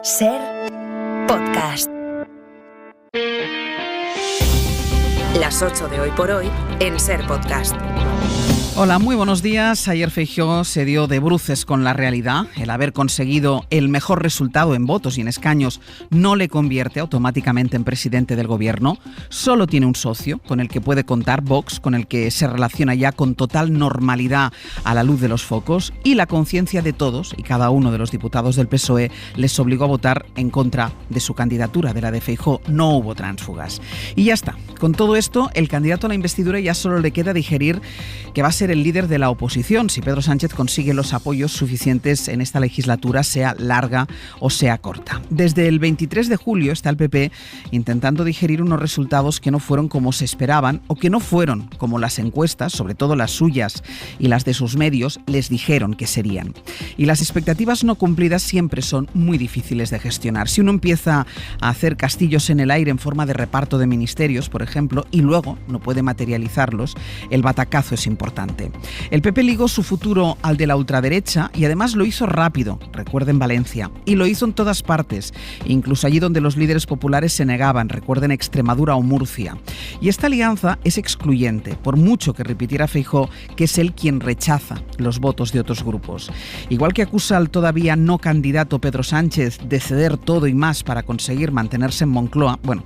Ser Podcast. Las 8 de hoy por hoy en Ser Podcast. Hola, muy buenos días. Ayer Feijóo se dio de bruces con la realidad. El haber conseguido el mejor resultado en votos y en escaños no le convierte automáticamente en presidente del gobierno. Solo tiene un socio con el que puede contar, Vox, con el que se relaciona ya con total normalidad a la luz de los focos, y la conciencia de todos y cada uno de los diputados del PSOE les obligó a votar en contra de su candidatura, de la de Feijóo. No hubo tránsfugas. Y ya está. Con todo esto, el candidato a la investidura ya solo le queda digerir que va a ser el líder de la oposición si Pedro Sánchez consigue los apoyos suficientes en esta legislatura, sea larga o sea corta. Desde el 23 de julio está el PP intentando digerir unos resultados que no fueron como se esperaban o que no fueron como las encuestas, sobre todo las suyas y las de sus medios, les dijeron que serían. Y las expectativas no cumplidas siempre son muy difíciles de gestionar. Si uno empieza a hacer castillos en el aire en forma de reparto de ministerios, por ejemplo, y luego no puede materializarlos, el batacazo es importante. El PP ligó su futuro al de la ultraderecha y además lo hizo rápido, recuerden Valencia, y lo hizo en todas partes, incluso allí donde los líderes populares se negaban, recuerden Extremadura o Murcia. Y esta alianza es excluyente, por mucho que repitiera Feijóo que es él quien rechaza los votos de otros grupos. Igual que acusa al todavía no candidato Pedro Sánchez de ceder todo y más para conseguir mantenerse en Moncloa, bueno,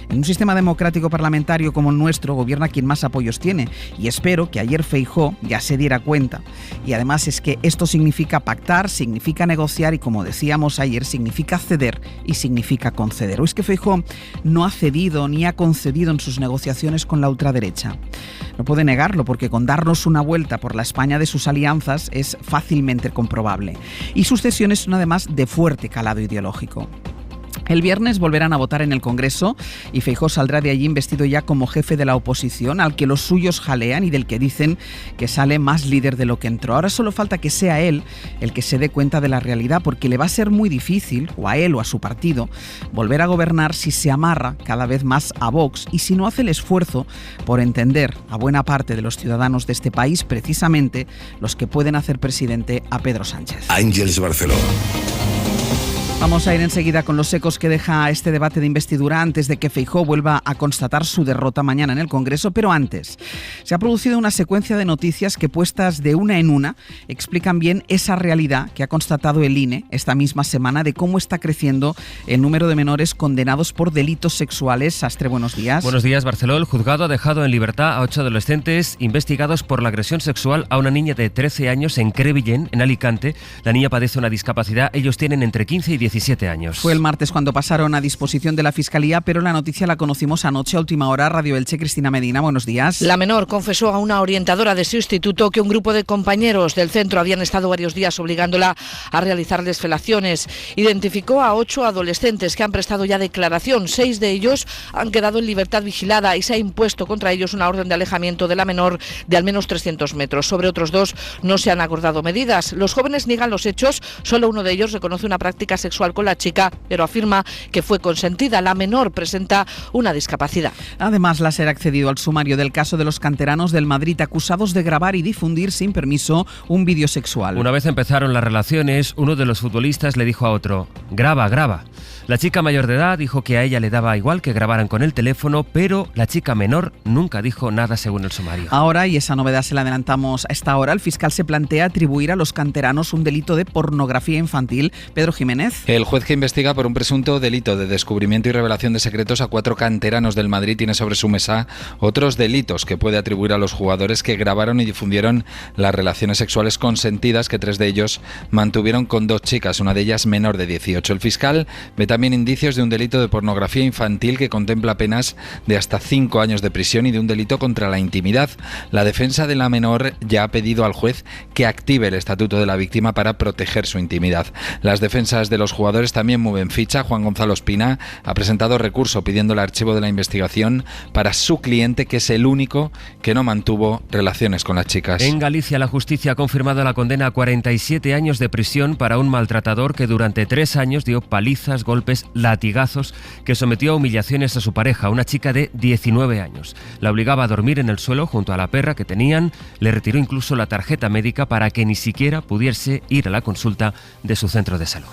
en un sistema democrático parlamentario como el nuestro gobierna quien más apoyos tiene, y espero que ayer Feijóo ya se diera cuenta. Y además es que esto significa pactar, significa negociar y, como decíamos ayer, significa ceder y significa conceder. ¿O es que Feijóo no ha cedido ni ha concedido en sus negociaciones con la ultraderecha? No puede negarlo, porque con darnos una vuelta por la España de sus alianzas es fácilmente comprobable. Y sus cesiones son además de fuerte calado ideológico. El viernes volverán a votar en el Congreso y Feijóo saldrá de allí investido ya como jefe de la oposición, al que los suyos jalean y del que dicen que sale más líder de lo que entró. Ahora solo falta que sea él el que se dé cuenta de la realidad, porque le va a ser muy difícil, o a él o a su partido, volver a gobernar si se amarra cada vez más a Vox y si no hace el esfuerzo por entender a buena parte de los ciudadanos de este país, precisamente los que pueden hacer presidente a Pedro Sánchez. Ángeles Barceló. Vamos a ir enseguida con los ecos que deja este debate de investidura antes de que Feijóo vuelva a constatar su derrota mañana en el Congreso, pero antes se ha producido una secuencia de noticias que, puestas de una en una, explican bien esa realidad que ha constatado el INE esta misma semana de cómo está creciendo el número de menores condenados por delitos sexuales. Sastre, buenos días. Buenos días, Barceló. El juzgado ha dejado en libertad a 8 adolescentes investigados por la agresión sexual a una niña de 13 años en Crevillent, en Alicante. La niña padece una discapacidad. Ellos tienen entre 15 y 17 años. Fue el martes cuando pasaron a disposición de la Fiscalía, pero la noticia la conocimos anoche a última hora. Radio Elche, Cristina Medina, buenos días. La menor confesó a una orientadora de su instituto que un grupo de compañeros del centro habían estado varios días obligándola a realizarles felaciones. Identificó a 8 adolescentes que han prestado ya declaración. 6 de ellos han quedado en libertad vigilada y se ha impuesto contra ellos una orden de alejamiento de la menor de al menos 300 metros. Sobre otros 2 no se han acordado medidas. Los jóvenes niegan los hechos. Solo uno de ellos reconoce una práctica sexual con la chica, pero afirma que fue consentida. La menor presenta una discapacidad. Además, la SER ha accedido al sumario del caso de los canteranos del Madrid acusados de grabar y difundir sin permiso un vídeo sexual. Una vez empezaron las relaciones, uno de los futbolistas le dijo a otro: graba, graba. La chica mayor de edad dijo que a ella le daba igual que grabaran con el teléfono, pero la chica menor nunca dijo nada según el sumario. Ahora, y esa novedad se la adelantamos a esta hora, el fiscal se plantea atribuir a los canteranos un delito de pornografía infantil. Pedro Jiménez. El juez que investiga por un presunto delito de descubrimiento y revelación de secretos a 4 canteranos del Madrid tiene sobre su mesa otros delitos que puede atribuir a los jugadores que grabaron y difundieron las relaciones sexuales consentidas que 3 de ellos mantuvieron con 2 chicas, una de ellas menor de 18. El fiscal ve también indicios de un delito de pornografía infantil que contempla penas de hasta 5 años de prisión y de un delito contra la intimidad. La defensa de la menor ya ha pedido al juez que active el estatuto de la víctima para proteger su intimidad. Las defensas de los jugadores también mueven ficha. Juan Gonzalo Espina ha presentado recurso pidiendo el archivo de la investigación para su cliente, que es el único que no mantuvo relaciones con las chicas. En Galicia, la justicia ha confirmado la condena a 47 años de prisión para un maltratador que durante 3 años dio palizas, golpes, latigazos, que sometió a humillaciones a su pareja, una chica de 19 años. La obligaba a dormir en el suelo junto a la perra que tenían, le retiró incluso la tarjeta médica para que ni siquiera pudiese ir a la consulta de su centro de salud.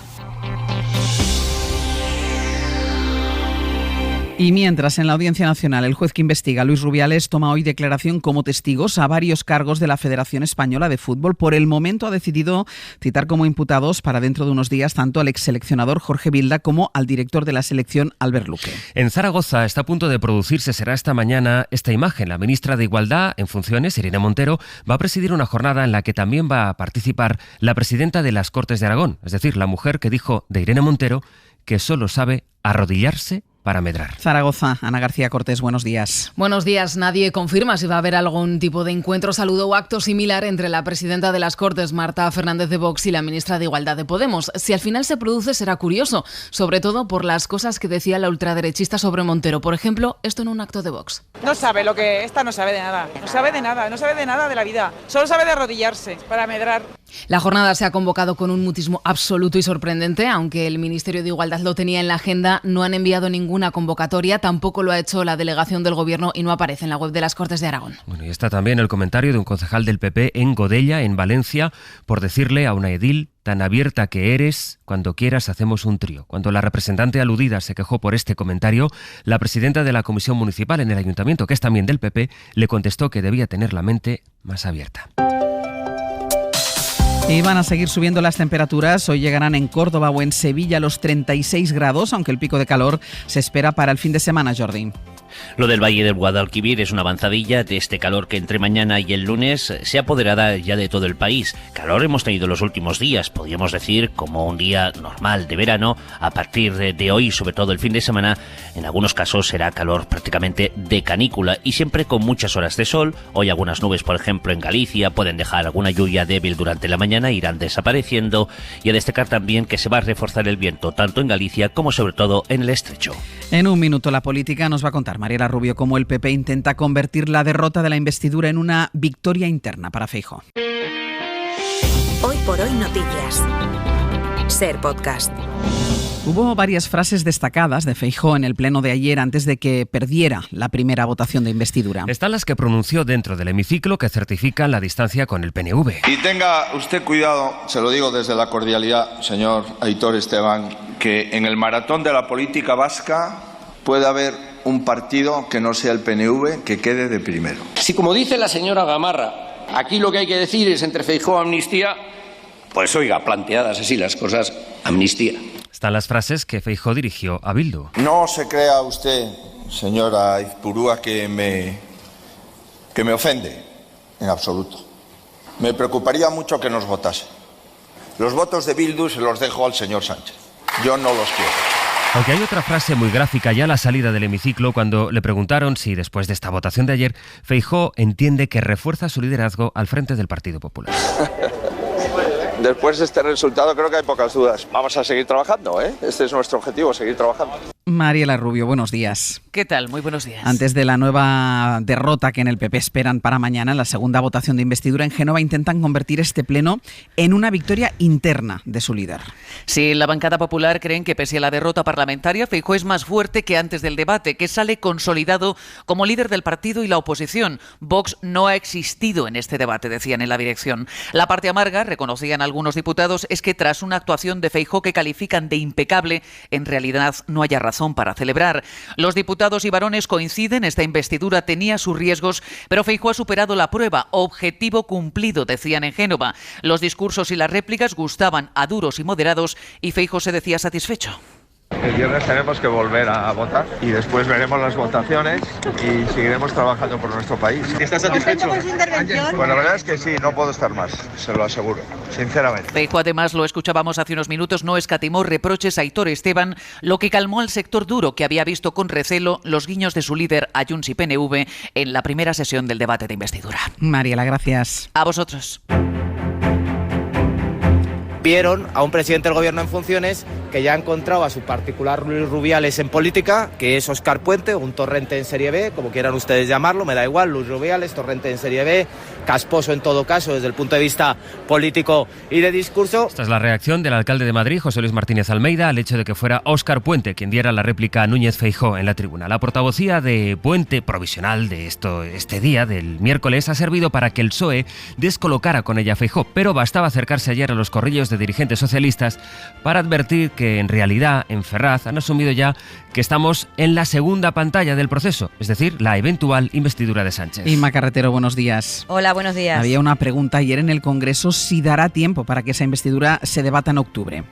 Y mientras, en la Audiencia Nacional, el juez que investiga, Luis Rubiales, toma hoy declaración como testigos a varios cargos de la Federación Española de Fútbol. Por el momento ha decidido citar como imputados para dentro de unos días tanto al exseleccionador Jorge Vilda como al director de la selección, Albert Luque. En Zaragoza está a punto de producirse, será esta mañana, esta imagen. La ministra de Igualdad en funciones, Irene Montero, va a presidir una jornada en la que también va a participar la presidenta de las Cortes de Aragón, es decir, la mujer que dijo de Irene Montero que solo sabe arrodillarse para medrar. Zaragoza, Ana García Cortés, buenos días. Buenos días. Nadie confirma si va a haber algún tipo de encuentro, saludo o acto similar entre la presidenta de las Cortes, Marta Fernández de Vox, y la ministra de Igualdad de Podemos. Si al final se produce, será curioso, sobre todo por las cosas que decía la ultraderechista sobre Montero. Por ejemplo, esto en un acto de Vox. No sabe lo que... Esta no sabe de nada. No sabe de nada de la vida. Solo sabe de arrodillarse para medrar. La jornada se ha convocado con un mutismo absoluto y sorprendente. Aunque el Ministerio de Igualdad lo tenía en la agenda, no han enviado ninguna convocatoria, tampoco lo ha hecho la delegación del Gobierno y no aparece en la web de las Cortes de Aragón. Bueno, y está también el comentario de un concejal del PP en Godella, en Valencia, por decirle a una edil: tan abierta que eres, cuando quieras hacemos un trío. Cuando la representante aludida se quejó por este comentario, la presidenta de la Comisión Municipal en el Ayuntamiento, que es también del PP, le contestó que debía tener la mente más abierta. Y van a seguir subiendo las temperaturas. Hoy llegarán en Córdoba o en Sevilla los 36 grados, aunque el pico de calor se espera para el fin de semana, Jordi. Lo del Valle del Guadalquivir es una avanzadilla de este calor que entre mañana y el lunes se apoderará ya de todo el país. Calor hemos tenido los últimos días, podríamos decir como un día normal de verano. A partir de hoy, sobre todo el fin de semana, en algunos casos será calor prácticamente de canícula y siempre con muchas horas de sol. Hoy algunas nubes, por ejemplo, en Galicia pueden dejar alguna lluvia débil durante la mañana, irán desapareciendo. Y a destacar también que se va a reforzar el viento tanto en Galicia como sobre todo en el Estrecho. En un minuto la política nos va a contar Mariela Rubio cómo el PP intenta convertir la derrota de la investidura en una victoria interna para Feijóo. Hoy por hoy noticias. Ser podcast. Hubo varias frases destacadas de Feijóo en el pleno de ayer antes de que perdiera la primera votación de investidura. Están las que pronunció dentro del hemiciclo que certifican la distancia con el PNV. Y tenga usted cuidado, se lo digo desde la cordialidad, señor Aitor Esteban, que en el maratón de la política vasca puede haber un partido que no sea el PNV que quede de primero. Si, como dice la señora Gamarra, aquí lo que hay que decir es entre Feijóo amnistía, pues oiga, planteadas así las cosas, amnistía. Están las frases que Feijóo dirigió a Bildu. No se crea usted, señora Izpurúa, que me ofende, en absoluto. Me preocuparía mucho que nos votase. Los votos de Bildu se los dejo al señor Sánchez. Yo no los quiero. Aunque hay otra frase muy gráfica ya a la salida del hemiciclo cuando le preguntaron si después de esta votación de ayer Feijóo entiende que refuerza su liderazgo al frente del Partido Popular. Después de este resultado creo que hay pocas dudas. Vamos a seguir trabajando, ¿eh? Este es nuestro objetivo, seguir trabajando. Mariela Rubio, buenos días. ¿Qué tal? Muy buenos días. Antes de la nueva derrota que en el PP esperan para mañana, en la segunda votación de investidura en Génova, intentan convertir este pleno en una victoria interna de su líder. Sí, la bancada popular creen que pese a la derrota parlamentaria, Feijóo es más fuerte que antes del debate, que sale consolidado como líder del partido y la oposición. Vox no ha existido en este debate, decían en la dirección. La parte amarga, reconocían algunos diputados, es que tras una actuación de Feijóo que califican de impecable, en realidad no haya razón para celebrar. Los diputados y varones coinciden, esta investidura tenía sus riesgos, pero Feijóo ha superado la prueba. Objetivo cumplido, decían en Génova. Los discursos y las réplicas gustaban a duros y moderados y Feijóo se decía satisfecho. El viernes tenemos que volver a votar y después veremos las votaciones y seguiremos trabajando por nuestro país. ¿Estás satisfecho? Pues la verdad es que sí, no puedo estar más, se lo aseguro, sinceramente. Feijóo, además, lo escuchábamos hace unos minutos, no escatimó reproches a Aitor Esteban, lo que calmó al sector duro que había visto con recelo los guiños de su líder a Junts y PNV en la primera sesión del debate de investidura. Mariela, gracias. A vosotros. Vieron a un presidente del gobierno en funciones que ya ha encontrado a su particular Luis Rubiales en política, que es Óscar Puente, un torrente en Serie B, como quieran ustedes llamarlo, me da igual, Luis Rubiales, torrente en Serie B, casposo en todo caso desde el punto de vista político y de discurso. Esta es la reacción del alcalde de Madrid, José Luis Martínez Almeida, al hecho de que fuera Óscar Puente quien diera la réplica a Núñez Feijóo en la tribuna. La portavocía de Puente, provisional de este día, del miércoles, ha servido para que el PSOE descolocara con ella a Feijóo, pero bastaba acercarse ayer a los corrillos de dirigentes socialistas para advertir que que en realidad en Ferraz han asumido ya que estamos en la segunda pantalla del proceso, es decir, la eventual investidura de Sánchez. Inma Carretero, buenos días. Hola, buenos días. Había una pregunta ayer en el Congreso si dará tiempo para que esa investidura se debata en octubre.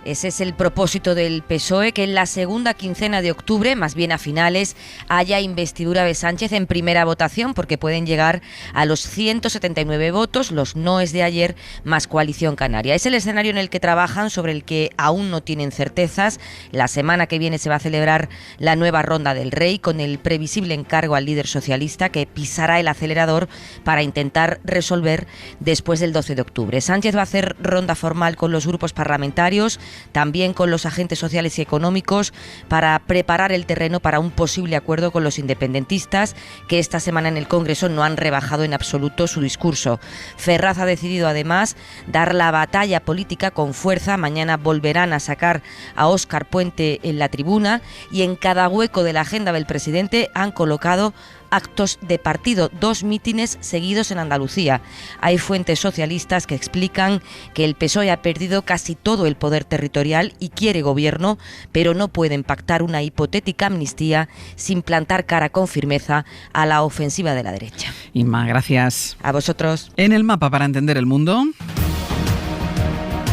Ese es el propósito del PSOE, que en la segunda quincena de octubre, más bien a finales, haya investidura de Sánchez en primera votación, porque pueden llegar a los 179 votos, los noes de ayer, más Coalición Canaria. Es el escenario en el que trabajan, sobre el que aún no tienen certezas. La semana que viene se va a celebrar la nueva ronda del Rey, con el previsible encargo al líder socialista, que pisará el acelerador para intentar resolver después del 12 de octubre. Sánchez va a hacer ronda formal con los grupos parlamentarios, también con los agentes sociales y económicos, para preparar el terreno para un posible acuerdo con los independentistas, que esta semana en el Congreso no han rebajado en absoluto su discurso. Ferraz ha decidido además dar la batalla política con fuerza. Mañana volverán a sacar a Óscar Puente en la tribuna, y en cada hueco de la agenda del presidente han colocado actos de partido, 2 mítines seguidos en Andalucía. Hay fuentes socialistas que explican que el PSOE ha perdido casi todo el poder territorial y quiere gobierno, pero no pueden pactar una hipotética amnistía sin plantar cara con firmeza a la ofensiva de la derecha. Inma, gracias. A vosotros. En el mapa para entender el mundo.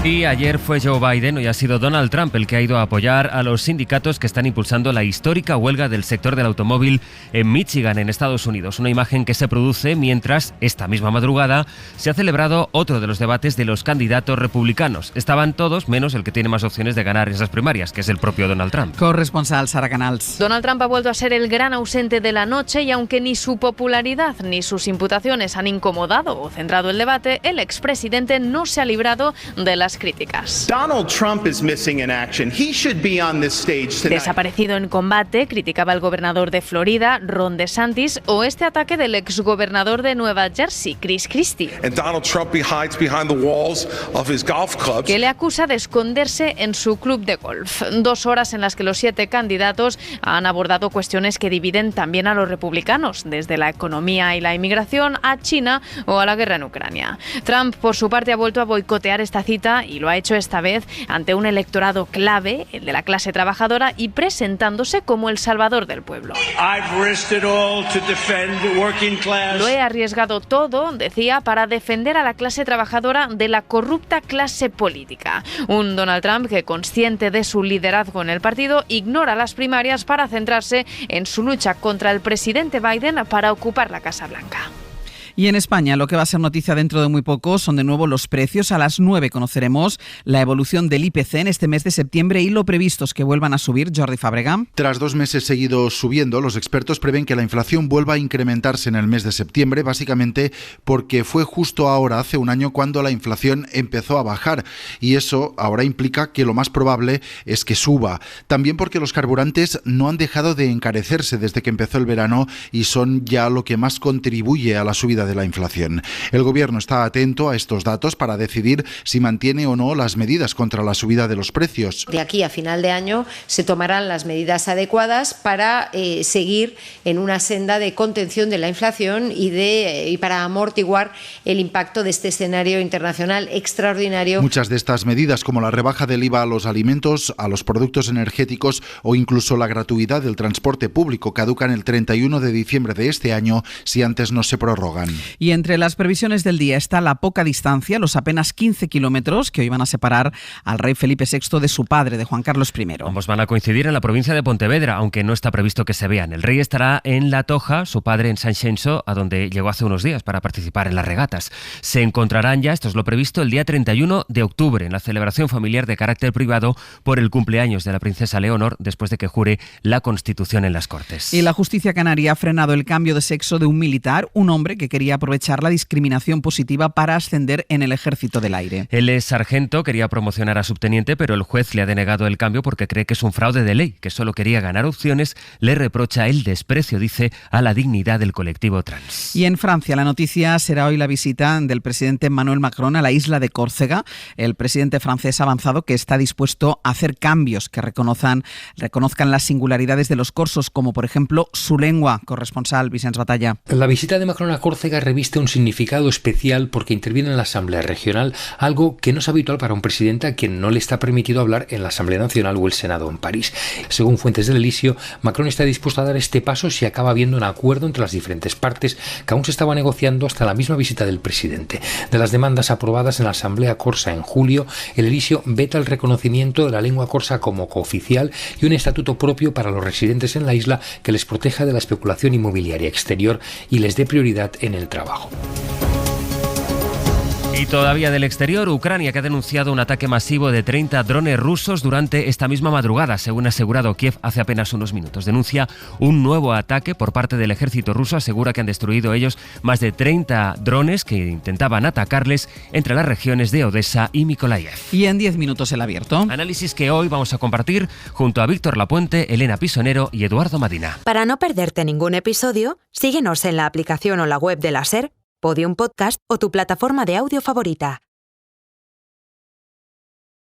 Y ayer fue Joe Biden, hoy ha sido Donald Trump el que ha ido a apoyar a los sindicatos que están impulsando la histórica huelga del sector del automóvil en Michigan, en Estados Unidos. Una imagen que se produce mientras, esta misma madrugada, se ha celebrado otro de los debates de los candidatos republicanos. Estaban todos, menos el que tiene más opciones de ganar esas primarias, que es el propio Donald Trump. Corresponsal Sara Canals. Donald Trump ha vuelto a ser el gran ausente de la noche, y aunque ni su popularidad ni sus imputaciones han incomodado o centrado el debate, el expresidente no se ha librado de las críticas. Donald Trump is missing in action. He should be on this stage tonight. Desaparecido en combate, criticaba el gobernador de Florida, Ron DeSantis, o este ataque del exgobernador de Nueva Jersey, Chris Christie, And Donald Trump hides behind the walls of his golf clubs. que le acusa de esconderse en su club de golf. 2 horas en las que los 7 candidatos han abordado cuestiones que dividen también a los republicanos, desde la economía y la inmigración a China o a la guerra en Ucrania. Trump, por su parte, ha vuelto a boicotear esta cita, y lo ha hecho esta vez ante un electorado clave, el de la clase trabajadora, y presentándose como el salvador del pueblo. Lo he arriesgado todo, decía, para defender a la clase trabajadora de la corrupta clase política. Un Donald Trump que, consciente de su liderazgo en el partido, ignora las primarias para centrarse en su lucha contra el presidente Biden para ocupar la Casa Blanca. Y en España, lo que va a ser noticia dentro de muy poco son de nuevo los precios. A las 9 conoceremos la evolución del IPC en este mes de septiembre y lo previsto es que vuelvan a subir. Jordi Fàbrega. Tras 2 meses seguidos subiendo, los expertos prevén que la inflación vuelva a incrementarse en el mes de septiembre, básicamente porque fue justo ahora, hace un año, cuando la inflación empezó a bajar. Y eso ahora implica que lo más probable es que suba. También porque los carburantes no han dejado de encarecerse desde que empezó el verano y son ya lo que más contribuye a la subida de la inflación. El gobierno está atento a estos datos para decidir si mantiene o no las medidas contra la subida de los precios. De aquí a final de año se tomarán las medidas adecuadas para seguir en una senda de contención de la inflación y para amortiguar el impacto de este escenario internacional extraordinario. Muchas de estas medidas, como la rebaja del IVA a los alimentos, a los productos energéticos o incluso la gratuidad del transporte público, caducan el 31 de diciembre de este año si antes no se prorrogan. Y entre las previsiones del día está la poca distancia, los apenas 15 kilómetros que hoy van a separar al rey Felipe VI de su padre, de Juan Carlos I. Ambos van a coincidir en la provincia de Pontevedra, aunque no está previsto que se vean. El rey estará en La Toja, su padre en Sanxenxo, a donde llegó hace unos días para participar en las regatas. Se encontrarán ya, esto es lo previsto, el día 31 de octubre, en la celebración familiar de carácter privado por el cumpleaños de la princesa Leonor, después de que jure la Constitución en las Cortes. Y la justicia canaria ha frenado el cambio de sexo de un militar, un hombre que quería aprovechar la discriminación positiva para ascender en el Ejército del Aire. Él es sargento, quería promocionar a subteniente, pero el juez le ha denegado el cambio porque cree que es un fraude de ley, que solo quería ganar opciones. Le reprocha el desprecio, dice, a la dignidad del colectivo trans. Y en Francia, la noticia será hoy la visita del presidente Emmanuel Macron a la isla de Córcega. El presidente francés ha avanzado que está dispuesto a hacer cambios que reconozcan las singularidades de los corsos, como por ejemplo su lengua. Corresponsal Vicenç Batalla. La visita de Macron a Córcega huelga reviste un significado especial porque interviene en la Asamblea Regional, algo que no es habitual para un presidente a quien no le está permitido hablar en la Asamblea Nacional o el Senado en París. Según fuentes del Elíseo, Macron está dispuesto a dar este paso si acaba habiendo un acuerdo entre las diferentes partes que aún se estaba negociando hasta la misma visita del presidente. De las demandas aprobadas en la Asamblea Corsa en julio, el Elíseo veta el reconocimiento de la lengua corsa como cooficial y un estatuto propio para los residentes en la isla que les proteja de la especulación inmobiliaria exterior y les dé prioridad en el trabajo. Y todavía del exterior, Ucrania, que ha denunciado un ataque masivo de 30 drones rusos durante esta misma madrugada, según ha asegurado Kiev hace apenas unos minutos. Denuncia un nuevo ataque por parte del ejército ruso, asegura que han destruido ellos más de 30 drones que intentaban atacarles entre las regiones de Odessa y Mykolaiv. Y en 10 minutos el abierto. Análisis que hoy vamos a compartir junto a Víctor Lapuente, Elena Pisonero y Eduardo Madina. Para no perderte ningún episodio, síguenos en la aplicación o la web de la SER, Podium Podcast o tu plataforma de audio favorita.